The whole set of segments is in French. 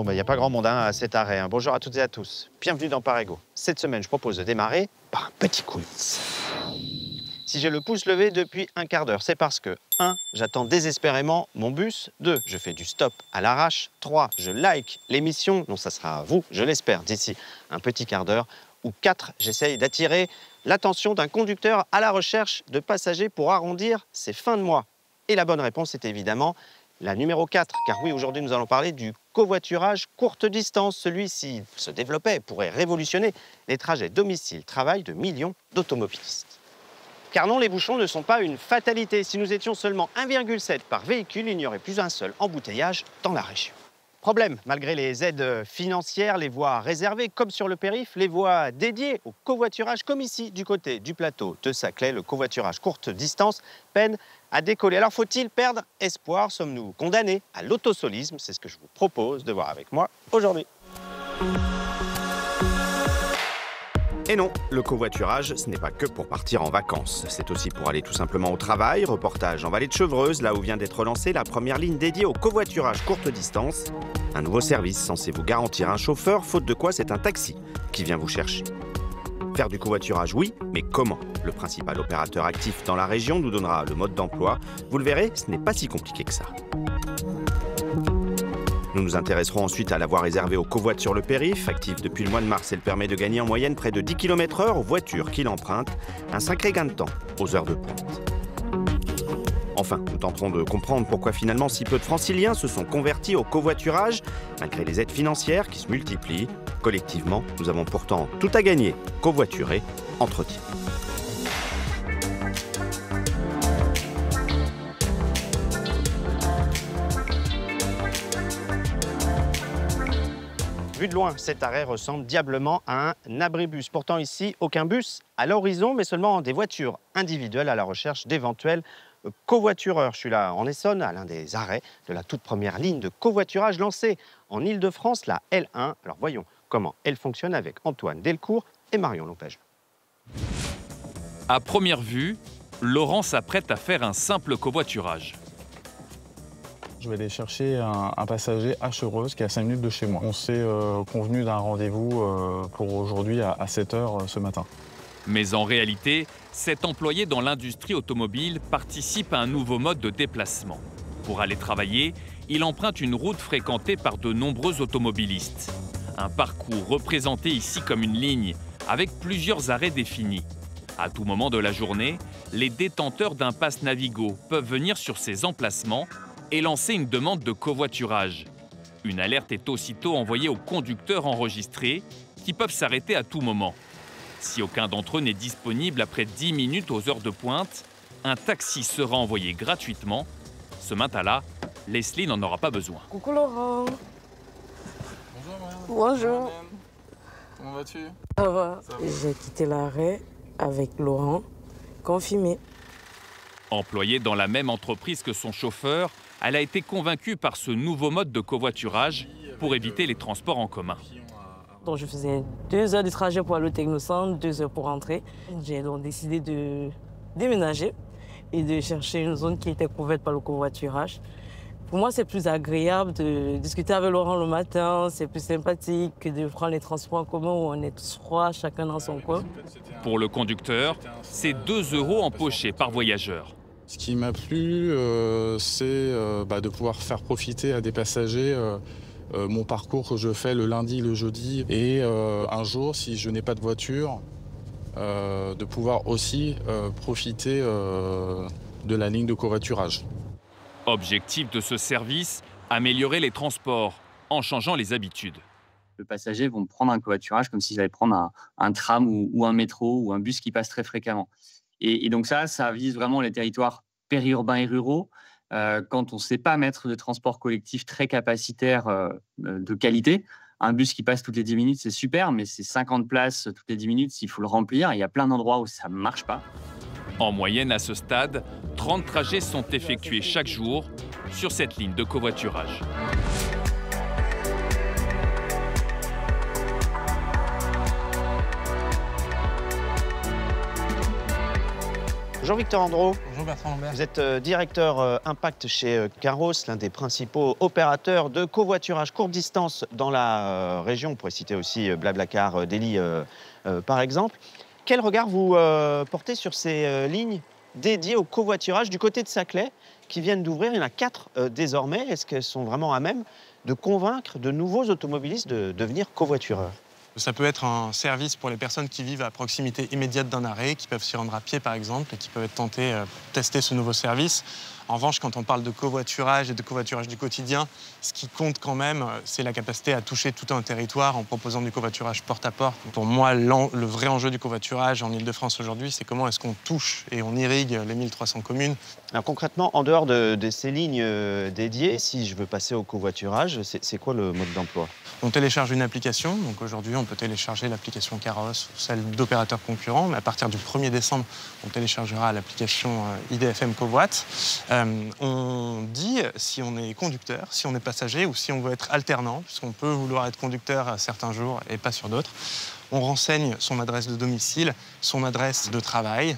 Bon, il n'y a pas grand monde à cet arrêt. Bonjour à toutes et à tous. Bienvenue dans Parégo. Cette semaine, je propose de démarrer par un petit quiz. Si j'ai le pouce levé depuis un quart d'heure, c'est parce que 1. J'attends désespérément mon bus. 2. Je fais du stop à l'arrache. 3. Je like l'émission. Non, ça sera à vous, je l'espère, d'ici un petit quart d'heure. Ou 4. J'essaye d'attirer l'attention d'un conducteur à la recherche de passagers pour arrondir ses fins de mois. Et la bonne réponse est évidemment la numéro 4. Car oui, aujourd'hui, nous allons parler du covoiturage courte distance. Celui-ci se développait, pourrait révolutionner les trajets domicile-travail de millions d'automobilistes. Car non, les bouchons ne sont pas une fatalité. Si nous étions seulement 1,7 par véhicule, il n'y aurait plus un seul embouteillage dans la région. Problème, malgré les aides financières, les voies réservées, comme sur le périph', les voies dédiées au covoiturage, comme ici, du côté du plateau de Saclay, le covoiturage courte distance peine à décoller. Alors faut-il perdre espoir? Sommes-nous condamnés à l'autosolisme? C'est ce que je vous propose de voir avec moi aujourd'hui. Et non, le covoiturage, ce n'est pas que pour partir en vacances. C'est aussi pour aller tout simplement au travail. Reportage en Vallée de Chevreuse, là où vient d'être lancée la première ligne dédiée au covoiturage courte distance. Un nouveau service censé vous garantir un chauffeur, faute de quoi c'est un taxi qui vient vous chercher. Faire du covoiturage, oui, mais comment? Le principal opérateur actif dans la région nous donnera le mode d'emploi. Vous le verrez, ce n'est pas si compliqué que ça. Nous nous intéresserons ensuite à la voie réservée aux covoites sur le périph'. Active depuis le mois de mars, elle permet de gagner en moyenne près de 10 km/h aux voitures qui l'empruntent. Un sacré gain de temps aux heures de pointe. Enfin, nous tenterons de comprendre pourquoi finalement si peu de franciliens se sont convertis au covoiturage, malgré les aides financières qui se multiplient. Collectivement, nous avons pourtant tout à gagner. Covoiturer, entretien. Vu de loin, cet arrêt ressemble diablement à un abribus. Pourtant ici, aucun bus à l'horizon, mais seulement des voitures individuelles à la recherche d'éventuels covoitureurs. Je suis là en Essonne, à l'un des arrêts de la toute première ligne de covoiturage lancée en Ile-de-France, la L1. Alors voyons comment elle fonctionne avec Antoine Delcourt et Marion Lopège. À première vue, Laurent s'apprête à faire un simple covoiturage. Je vais aller chercher un passager à Chevreuse qui est à 5 minutes de chez moi. On s'est convenu d'un rendez-vous pour aujourd'hui à 7 h ce matin. Mais en réalité, cet employé dans l'industrie automobile participe à un nouveau mode de déplacement. Pour aller travailler, il emprunte une route fréquentée par de nombreux automobilistes. Un parcours représenté ici comme une ligne, avec plusieurs arrêts définis. À tout moment de la journée, les détenteurs d'un pass Navigo peuvent venir sur ces emplacements et lancer une demande de covoiturage. Une alerte est aussitôt envoyée aux conducteurs enregistrés qui peuvent s'arrêter à tout moment. Si aucun d'entre eux n'est disponible après 10 minutes aux heures de pointe, un taxi sera envoyé gratuitement. Ce matin-là, Leslie n'en aura pas besoin. Coucou Laurent. Bonjour Marianne. Bonjour. Comment vas-tu? Ça va. J'ai quitté l'arrêt avec Laurent, confirmé. Employée dans la même entreprise que son chauffeur, elle a été convaincue par ce nouveau mode de covoiturage pour éviter les transports en commun. Donc je faisais 2 heures de trajet pour aller au Technocentre, 2 heures pour rentrer. J'ai donc décidé de déménager et de chercher une zone qui était couverte par le covoiturage. Pour moi, c'est plus agréable de discuter avec Laurent le matin, c'est plus sympathique que de prendre les transports en commun où on est tous trois, chacun dans son coin. Pour le conducteur, c'est 2 € empochés par voyageur. Ce qui m'a plu, c'est de pouvoir faire profiter à des passagers mon parcours que je fais le lundi, le jeudi. Et un jour, si je n'ai pas de voiture, de pouvoir aussi profiter de la ligne de covoiturage. Objectif de ce service, améliorer les transports en changeant les habitudes. Les passagers vont prendre un covoiturage comme s'ils allaient prendre un tram ou un métro ou un bus qui passe très fréquemment. Et donc ça vise vraiment les territoires périurbains et ruraux. Quand on ne sait pas mettre de transport collectif très capacitaire de qualité, un bus qui passe toutes les 10 minutes, c'est super, mais c'est 50 places toutes les 10 minutes, s'il faut le remplir. Il y a plein d'endroits où ça ne marche pas. En moyenne, à ce stade, 30 trajets sont effectués chaque jour sur cette ligne de covoiturage. Bonjour Victor Andro. Bonjour Bertrand Lambert. Vous êtes directeur Impact chez Caros, l'un des principaux opérateurs de covoiturage courte distance dans la région. On pourrait citer aussi Blablacar, Delhi par exemple. Quel regard vous portez sur ces lignes dédiées au covoiturage du côté de Saclay qui viennent d'ouvrir? Il y en a 4 désormais. Est-ce qu'elles sont vraiment à même de convaincre de nouveaux automobilistes de devenir covoitureurs? Ça peut être un service pour les personnes qui vivent à proximité immédiate d'un arrêt, qui peuvent s'y rendre à pied par exemple, et qui peuvent être tentées de tester ce nouveau service. En revanche, quand on parle de covoiturage et de covoiturage du quotidien, ce qui compte quand même, c'est la capacité à toucher tout un territoire en proposant du covoiturage porte à porte. Pour moi, le vrai enjeu du covoiturage en Ile-de-France aujourd'hui, c'est comment est-ce qu'on touche et on irrigue les 1300 communes. Alors concrètement, en dehors de ces lignes dédiées, si je veux passer au covoiturage, c'est quoi le mode d'emploi? On télécharge une application. Donc aujourd'hui, on peut télécharger l'application Caros ou celle d'opérateurs concurrents. Mais à partir du 1er décembre, on téléchargera l'application IDFM Covoit. On dit si on est conducteur, si on est passager ou si on veut être alternant, puisqu'on peut vouloir être conducteur à certains jours et pas sur d'autres. On renseigne son adresse de domicile, son adresse de travail,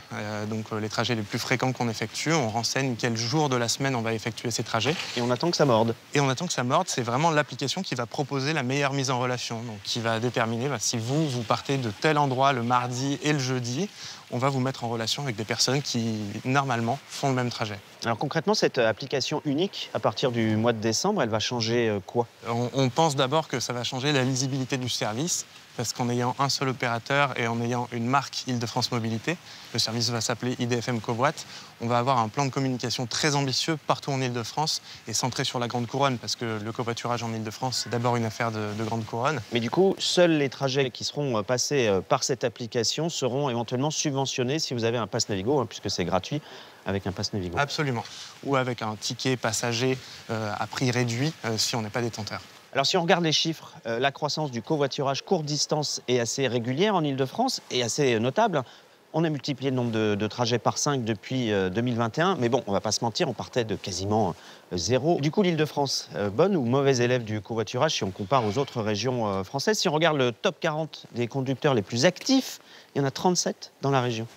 donc les trajets les plus fréquents qu'on effectue. On renseigne quel jour de la semaine on va effectuer ces trajets. Et on attend que ça morde. Et on attend que ça morde. C'est vraiment l'application qui va proposer la meilleure mise en relation, donc qui va déterminer si vous partez de tel endroit le mardi et le jeudi, on va vous mettre en relation avec des personnes qui, normalement, font le même trajet. Alors concrètement, cette application unique, à partir du mois de décembre, elle va changer quoi? On pense d'abord que ça va changer la lisibilité du service, parce qu'en ayant un seul opérateur et en ayant une marque Île-de-France Mobilité, le service va s'appeler IDFM Covoit, on va avoir un plan de communication très ambitieux partout en Île-de-France et centré sur la Grande Couronne, parce que le covoiturage en Île-de-France, c'est d'abord une affaire de Grande Couronne. Mais du coup, seuls les trajets qui seront passés par cette application seront éventuellement subventionnés si vous avez un pass Navigo, puisque c'est gratuit avec un pass Navigo. Absolument. Ou avec un ticket passager à prix réduit si on n'est pas détenteur. Alors si on regarde les chiffres, la croissance du covoiturage courte distance est assez régulière en Île-de-France et assez notable. On a multiplié le nombre de trajets par 5 depuis 2021, mais bon, on va pas se mentir, on partait de quasiment 0. Du coup, l'Île-de-France, bonne ou mauvaise élève du covoiturage si on compare aux autres régions françaises? Si on regarde le top 40 des conducteurs les plus actifs, il y en a 37 dans la région.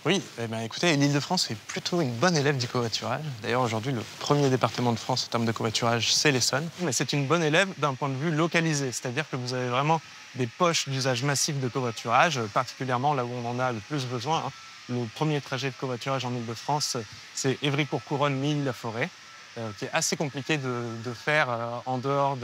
Oui, écoutez, l'Île-de-France est plutôt une bonne élève du covoiturage. D'ailleurs, aujourd'hui, le premier département de France en termes de covoiturage, c'est l'Essonne. Mais c'est une bonne élève d'un point de vue localisé, c'est-à-dire que vous avez vraiment des poches d'usage massif de covoiturage, particulièrement là où on en a le plus besoin. Le premier trajet de covoiturage en Île-de-France, c'est Évry-Courcouronne, Milly-la-Forêt, qui est assez compliqué de faire en dehors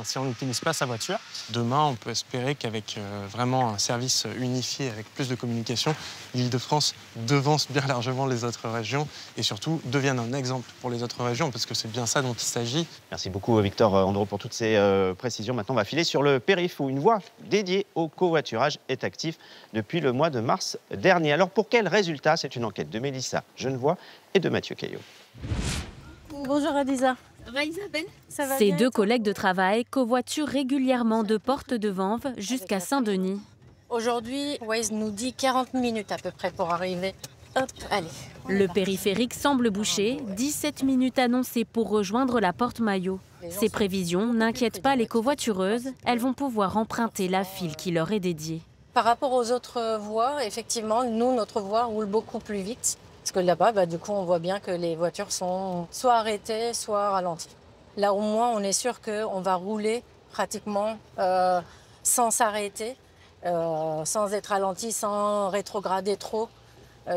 si on n'utilise pas sa voiture. Demain, on peut espérer qu'avec vraiment un service unifié, avec plus de communication, l'Île-de-France devance bien largement les autres régions et surtout devienne un exemple pour les autres régions, parce que c'est bien ça dont il s'agit. Merci beaucoup Victor Andro pour toutes ces précisions. Maintenant, on va filer sur le périph' où une voie dédiée au covoiturage est active depuis le mois de mars dernier. Alors pour quels résultats? C'est une enquête de Mélissa Genevoix et de Mathieu Caillot. Bonjour Adiza. Ça va Isabelle? Ça va Ces bien, deux et toi? collègues de travail covoiturent régulièrement de Porte de Vanves jusqu'à Saint-Denis. Aujourd'hui, Waze nous dit 40 minutes à peu près pour arriver. Hop, allez. Le périphérique semble bouché, 17 minutes annoncées pour rejoindre la Porte Maillot. Ces prévisions n'inquiètent pas les covoitureuses, elles vont pouvoir emprunter la file qui leur est dédiée. Par rapport aux autres voies, effectivement, nous, notre voie roule beaucoup plus vite. Parce que là-bas, du coup, on voit bien que les voitures sont soit arrêtées, soit ralenties. Là, au moins, on est sûr qu'on va rouler pratiquement sans s'arrêter, sans être ralenti, sans rétrograder trop,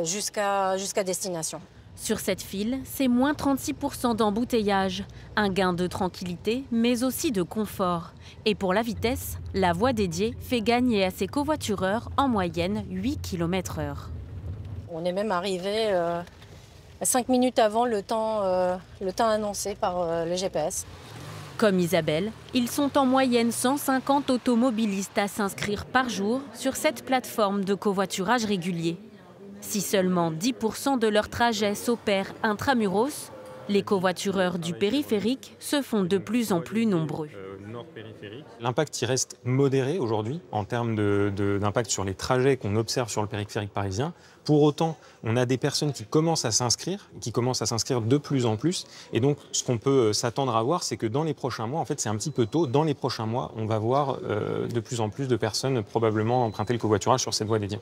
jusqu'à destination. Sur cette file, c'est moins 36% d'embouteillage, un gain de tranquillité, mais aussi de confort. Et pour la vitesse, la voie dédiée fait gagner à ses covoitureurs en moyenne 8 km/h. On est même arrivé 5 minutes avant le temps annoncé par le GPS. Comme Isabelle, ils sont en moyenne 150 automobilistes à s'inscrire par jour sur cette plateforme de covoiturage régulier. Si seulement 10% de leurs trajets s'opèrent intramuros, les covoitureurs du périphérique se font de plus en plus nombreux. L'impact y reste modéré aujourd'hui en termes d'impact sur les trajets qu'on observe sur le périphérique parisien. Pour autant, on a des personnes qui commencent à s'inscrire de plus en plus. Et donc, ce qu'on peut s'attendre à voir, c'est que dans les prochains mois, en fait, c'est un petit peu tôt, dans les prochains mois, on va voir de plus en plus de personnes probablement emprunter le covoiturage sur cette voie dédiée.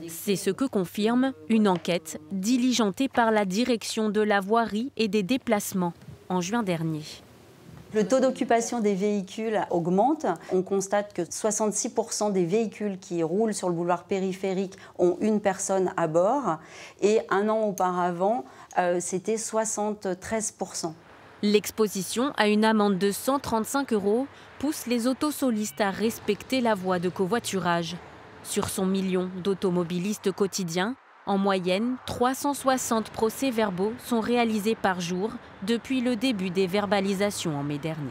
C'est ce que confirme une enquête diligentée par la direction de la voirie et des déplacements en juin dernier. Le taux d'occupation des véhicules augmente. On constate que 66% des véhicules qui roulent sur le boulevard périphérique ont une personne à bord. Et un an auparavant, c'était 73%. L'exposition à une amende de 135 € pousse les autosolistes à respecter la voie de covoiturage. Sur son million d'automobilistes quotidiens, en moyenne, 360 procès-verbaux sont réalisés par jour depuis le début des verbalisations en mai dernier.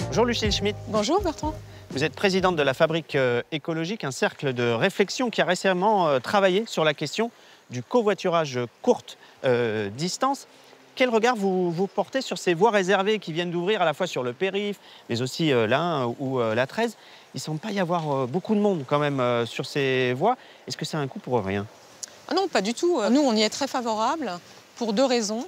Bonjour Lucille Schmitt. Bonjour Bertrand. Vous êtes présidente de la Fabrique écologique, un cercle de réflexion qui a récemment travaillé sur la question du covoiturage courte distance. Quel regard vous portez sur ces voies réservées qui viennent d'ouvrir à la fois sur le périph', mais aussi la 1 ou la 13 ? Il ne semble pas y avoir beaucoup de monde quand même sur ces voies. Est-ce que c'est un coup pour rien ? Ah non, pas du tout. Nous, on y est très favorable pour deux raisons.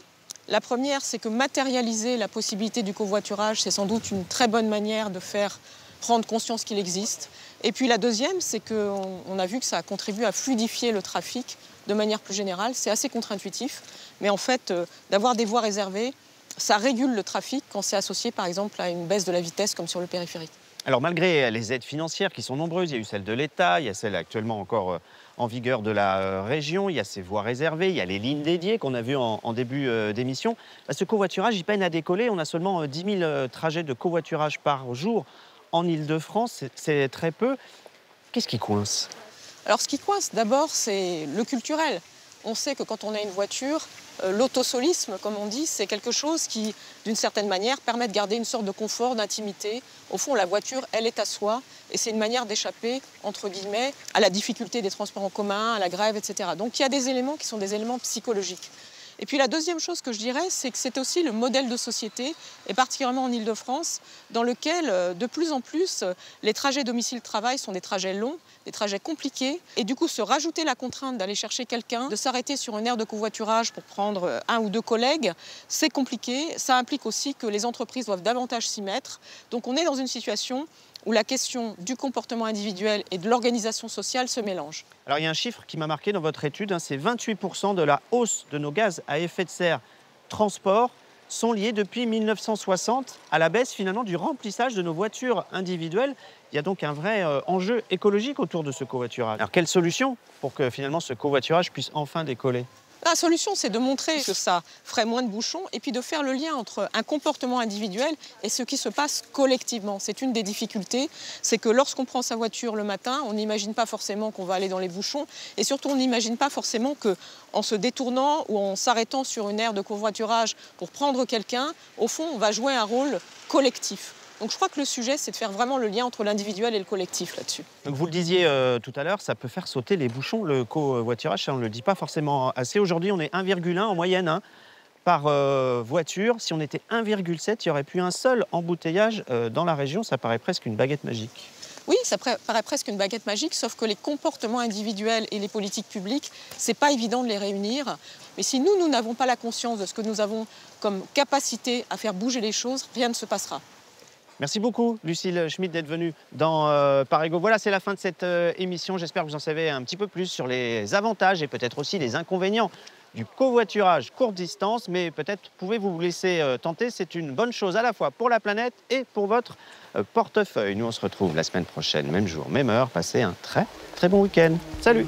La première, c'est que matérialiser la possibilité du covoiturage, c'est sans doute une très bonne manière de faire prendre conscience qu'il existe. Et puis la deuxième, c'est qu'on a vu que ça contribue à fluidifier le trafic de manière plus générale. C'est assez contre-intuitif, mais en fait, d'avoir des voies réservées, ça régule le trafic quand c'est associé par exemple à une baisse de la vitesse comme sur le périphérique. Alors malgré les aides financières qui sont nombreuses, il y a eu celle de l'État, il y a celle actuellement encore en vigueur de la région, il y a ces voies réservées, il y a les lignes dédiées qu'on a vues en début d'émission. Ce covoiturage, il peine à décoller. On a seulement 10 000 trajets de covoiturage par jour en Ile-de-France, c'est très peu. Qu'est-ce qui coince ? Alors ce qui coince d'abord, c'est le culturel. On sait que quand on a une voiture, l'autosolisme, comme on dit, c'est quelque chose qui, d'une certaine manière, permet de garder une sorte de confort, d'intimité. Au fond, la voiture, elle est à soi, et c'est une manière d'échapper, entre guillemets, à la difficulté des transports en commun, à la grève, etc. Donc il y a des éléments qui sont des éléments psychologiques. Et puis la deuxième chose que je dirais, c'est que c'est aussi le modèle de société, et particulièrement en Ile-de-France, dans lequel de plus en plus les trajets domicile-travail sont des trajets longs, des trajets compliqués. Et du coup, se rajouter la contrainte d'aller chercher quelqu'un, de s'arrêter sur une aire de covoiturage pour prendre un ou deux collègues, c'est compliqué. Ça implique aussi que les entreprises doivent davantage s'y mettre. Donc on est dans une situation où la question du comportement individuel et de l'organisation sociale se mélangent. Alors il y a un chiffre qui m'a marqué dans votre étude, c'est 28% de la hausse de nos gaz à effet de serre transport sont liés depuis 1960 à la baisse finalement du remplissage de nos voitures individuelles. Il y a donc un vrai enjeu écologique autour de ce covoiturage. Alors quelle solution pour que finalement ce covoiturage puisse enfin décoller ? La solution, c'est de montrer que ça ferait moins de bouchons et puis de faire le lien entre un comportement individuel et ce qui se passe collectivement. C'est une des difficultés, c'est que lorsqu'on prend sa voiture le matin, on n'imagine pas forcément qu'on va aller dans les bouchons et surtout on n'imagine pas forcément qu'en se détournant ou en s'arrêtant sur une aire de covoiturage pour prendre quelqu'un, au fond, on va jouer un rôle collectif. Donc je crois que le sujet, c'est de faire vraiment le lien entre l'individuel et le collectif là-dessus. Donc vous le disiez tout à l'heure, ça peut faire sauter les bouchons, le covoiturage, ça on ne le dit pas forcément assez. Aujourd'hui, on est 1,1 en moyenne par voiture. Si on était 1,7, il n'y aurait plus un seul embouteillage dans la région. Ça paraît presque une baguette magique. Oui, ça paraît presque une baguette magique, sauf que les comportements individuels et les politiques publiques, c'est pas évident de les réunir. Mais si nous n'avons pas la conscience de ce que nous avons comme capacité à faire bouger les choses, rien ne se passera. Merci beaucoup, Lucille Schmitt, d'être venue dans Parégo. Voilà, c'est la fin de cette émission. J'espère que vous en savez un petit peu plus sur les avantages et peut-être aussi les inconvénients du covoiturage courte distance. Mais peut-être pouvez-vous vous laisser tenter. C'est une bonne chose à la fois pour la planète et pour votre portefeuille. Nous, on se retrouve la semaine prochaine, même jour, même heure. Passez un très, très bon week-end. Salut!